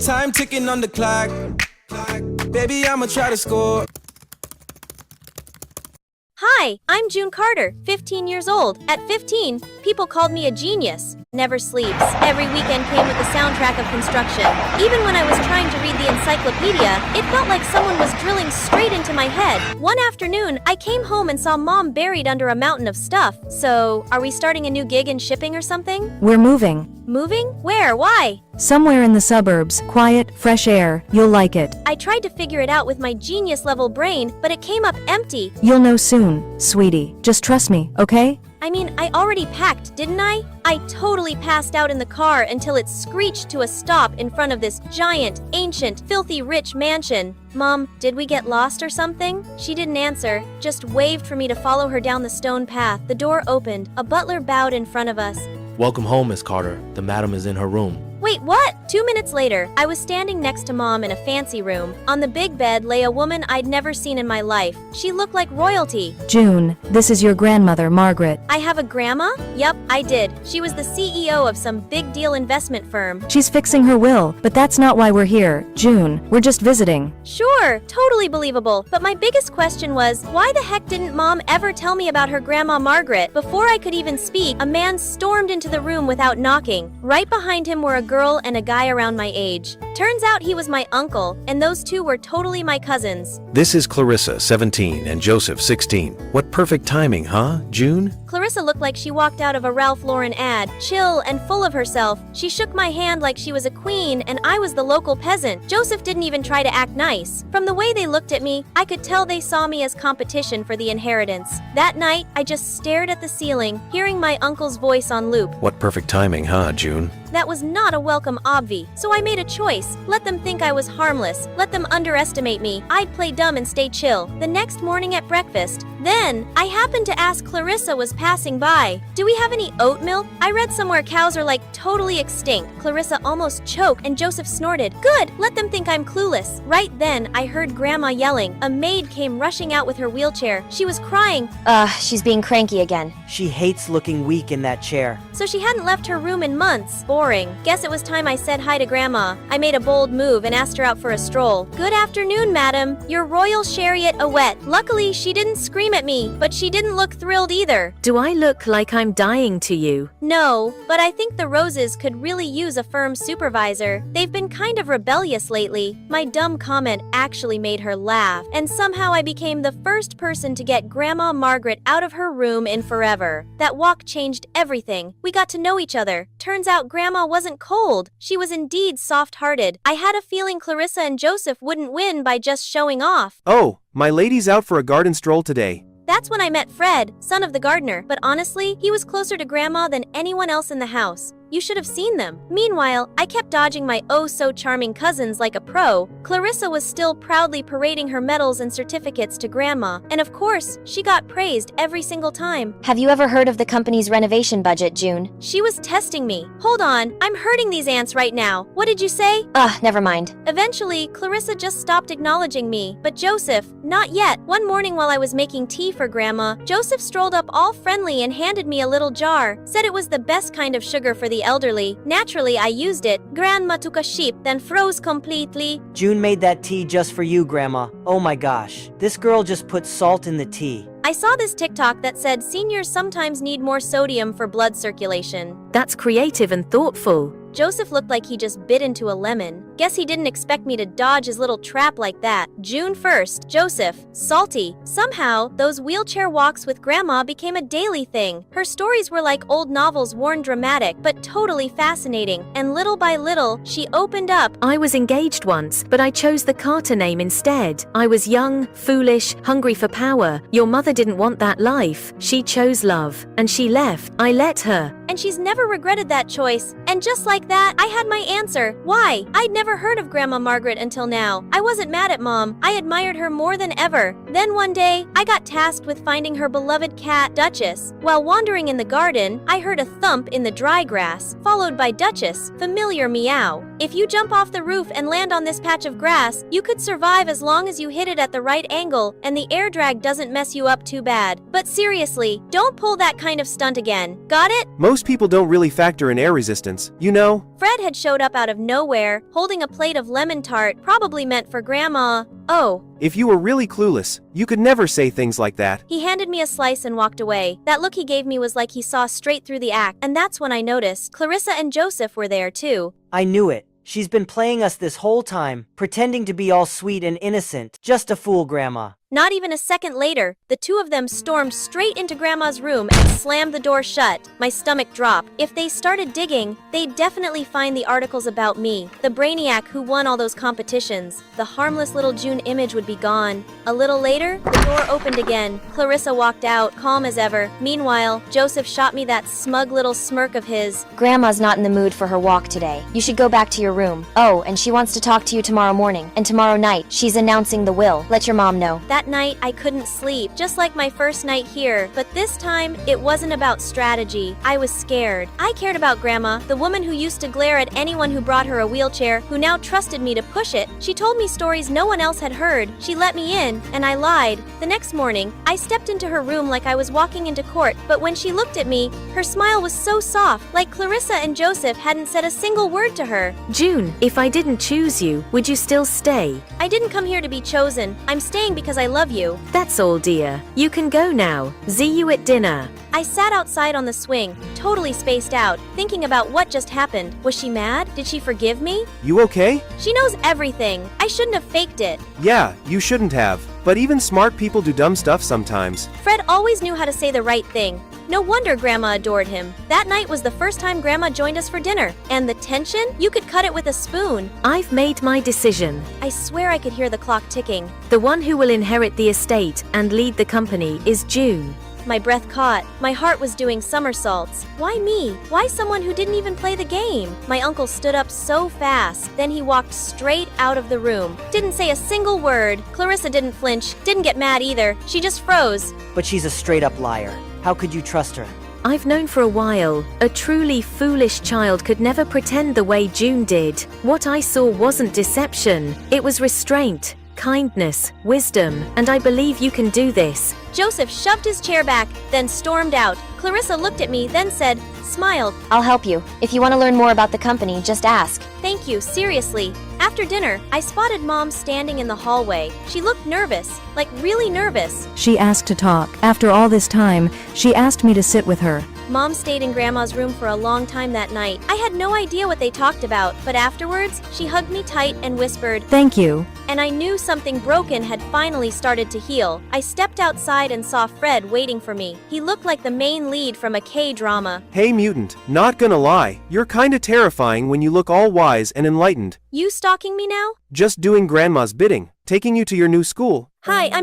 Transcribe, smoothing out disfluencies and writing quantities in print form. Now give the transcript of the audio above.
Time ticking on the clock. Baby, I'ma try to score. Hi, I'm June Carter, 15 years old. At 15, people called me a genius. Never sleeps. Every weekend came with the soundtrack of construction. Even when I was trying to read the encyclopedia, it felt like someone was drilling straight into my head. One afternoon, I came home and saw Mom buried under a mountain of stuff. So, are we starting a new gig in shipping or something? We're moving. Moving? Where? Why? Somewhere in the suburbs. Quiet, fresh air. You'll like it. I tried to figure it out with my genius-level brain, but it came up empty. You'll know soon, sweetie. Just trust me, okay? I mean, I already packed, didn't I? I totally passed out in the car until it screeched to a stop in front of this giant, ancient, filthy rich mansion. Mom, did we get lost or something? She didn't answer, just waved for me to follow her down the stone path. The door opened. A butler bowed in front of us. Welcome home, Miss Carter. The madam is in her room. Wait, what? 2 minutes later, I was standing next to Mom in a fancy room. On the big bed lay a woman I'd never seen in my life. She looked like royalty. June, this is your grandmother, Margaret. I have a grandma? Yup, I did. She was the CEO of some big deal investment firm. She's fixing her will, but that's not why we're here. June, we're just visiting. Sure, totally believable. But my biggest question was, why the heck didn't Mom ever tell me about her grandma Margaret? Before I could even speak, a man stormed into the room without knocking. Right behind him were a girl and a guy around my age. Turns out he was my uncle, and those two were totally my cousins. This is Clarissa, 17, and Joseph, 16. What perfect timing, huh, June? Clarissa looked like she walked out of a Ralph Lauren ad, chill and full of herself. She shook my hand like she was a queen, and I was the local peasant. Joseph didn't even try to act nice. From the way they looked at me, I could tell they saw me as competition for the inheritance. That night, I just stared at the ceiling, hearing my uncle's voice on loop. What perfect timing, huh, June? That was not a welcome obvi, so I made a choice. Let them think I was harmless. Let them underestimate me. I'd play dumb and stay chill. The next morning at breakfast, then, I happened to ask Clarissa was passing by, do we have any oat milk? I read somewhere cows are like totally extinct. Clarissa almost choked and Joseph snorted. Good, let them think I'm clueless. Right then, I heard Grandma yelling. A maid came rushing out with her wheelchair. She was crying. She's being cranky again. She hates looking weak in that chair. So she hadn't left her room in months. Boring. Guess it was time I said hi to Grandma. I made a bold move and asked her out for a stroll. Good afternoon, madam. Your royal chariot a wet. Luckily, she didn't scream at me, but she didn't look thrilled either. Do I look like I'm dying to you? No, but I think the Roses could really use a firm supervisor. They've been kind of rebellious lately. My dumb comment actually made her laugh, and somehow I became the first person to get Grandma Margaret out of her room in forever. That walk changed everything. We got to know each other. Turns out Grandma wasn't cold. She was indeed soft-hearted. I had a feeling Clarissa and Joseph wouldn't win by just showing off. Oh, my lady's out for a garden stroll today. That's when I met Fred, son of the gardener, but honestly, he was closer to Grandma than anyone else in the house. You should have seen them. Meanwhile, I kept dodging my oh-so-charming cousins like a pro. Clarissa was still proudly parading her medals and certificates to Grandma, and of course, she got praised every single time. Have you ever heard of the company's renovation budget, June? She was testing me. Hold on, I'm hurting these ants right now. What did you say? Never mind. Eventually, Clarissa just stopped acknowledging me, but Joseph, not yet. One morning while I was making tea for Grandma, Joseph strolled up all friendly and handed me a little jar, said it was the best kind of sugar for the elderly. Naturally, I used it. Grandma took a sip, then froze completely. June made that tea just for you, Grandma. Oh my gosh. This girl just put salt in the tea. I saw this TikTok that said seniors sometimes need more sodium for blood circulation. That's creative and thoughtful. Joseph looked like he just bit into a lemon. Guess he didn't expect me to dodge his little trap like that. June 1st, Joseph, salty. Somehow, those wheelchair walks with Grandma became a daily thing. Her stories were like old novels worn dramatic, but totally fascinating. And little by little, she opened up. I was engaged once, but I chose the Carter name instead. I was young, foolish, hungry for power. Your mother didn't want that life. She chose love. And she left. I let her. And she's never regretted that choice. And just like that, I had my answer. Why? I'd never heard of Grandma Margaret until now. I wasn't mad at Mom. I admired her more than ever. Then one day, I got tasked with finding her beloved cat, Duchess. While wandering in the garden, I heard a thump in the dry grass, followed by Duchess' familiar meow. If you jump off the roof and land on this patch of grass, you could survive as long as you hit it at the right angle and the air drag doesn't mess you up too bad. But seriously, don't pull that kind of stunt again. Got it? Most people don't really factor in air resistance, you know? Fred had showed up out of nowhere, holding a plate of lemon tart, probably meant for Grandma. Oh. If you were really clueless, you could never say things like that. He handed me a slice and walked away. That look he gave me was like he saw straight through the act, and that's when I noticed Clarissa and Joseph were there too. I knew it. She's been playing us this whole time, pretending to be all sweet and innocent. Just a fool, Grandma. Not even a second later, the two of them stormed straight into Grandma's room and slammed the door shut. My stomach dropped. If they started digging, they'd definitely find the articles about me, the brainiac who won all those competitions. The harmless little June image would be gone. A little later, the door opened again. Clarissa walked out, calm as ever. Meanwhile, Joseph shot me that smug little smirk of his. Grandma's not in the mood for her walk today. You should go back to your room. Oh, and she wants to talk to you tomorrow morning. And tomorrow night, she's announcing the will. Let your mom know. That night, I couldn't sleep, just like my first night here. But this time, it wasn't about strategy. I was scared. I cared about Grandma, the woman who used to glare at anyone who brought her a wheelchair, who now trusted me to push it. She told me stories no one else had heard. She let me in, and I lied. The next morning, I stepped into her room like I was walking into court, but when she looked at me, her smile was so soft, like Clarissa and Joseph hadn't said a single word to her. June, if I didn't choose you, would you still stay? I didn't come here to be chosen. I'm staying because I love you. That's all, dear. You can go now. See you at dinner. I sat outside on the swing, totally spaced out, thinking about what just happened. Was she mad? Did she forgive me? You okay? She knows everything. I shouldn't have faked it. Yeah, you shouldn't have. But even smart people do dumb stuff sometimes. Fred always knew how to say the right thing. No wonder Grandma adored him. That night was the first time Grandma joined us for dinner. And the tension? You could cut it with a spoon. I've made my decision. I swear I could hear the clock ticking. The one who will inherit the estate and lead the company is June. My breath caught. My heart was doing somersaults. Why me? Why someone who didn't even play the game? My uncle stood up so fast. Then he walked straight out of the room. Didn't say a single word. Clarissa didn't flinch. Didn't get mad either. She just froze. But she's a straight-up liar. How could you trust her? I've known for a while, a truly foolish child could never pretend the way June did. What I saw wasn't deception. It was restraint, kindness, wisdom, and I believe you can do this. Joseph shoved his chair back, then stormed out. Clarissa looked at me, then said, smiled. I'll help you. If you want to learn more about the company, just ask. Thank you, seriously. After dinner, I spotted Mom standing in the hallway. She looked nervous, like really nervous. She asked to talk. After all this time, she asked me to sit with her. Mom stayed in Grandma's room for a long time that night. I had no idea what they talked about, but afterwards, she hugged me tight and whispered, Thank you. And I knew something broken had finally started to heal. I stepped outside and saw Fred waiting for me. He looked like the main lead from a K-drama. Hey mutant, not gonna lie, you're kinda terrifying when you look all wise and enlightened. You stalking me now? Just doing Grandma's bidding, taking you to your new school. Hi, I'm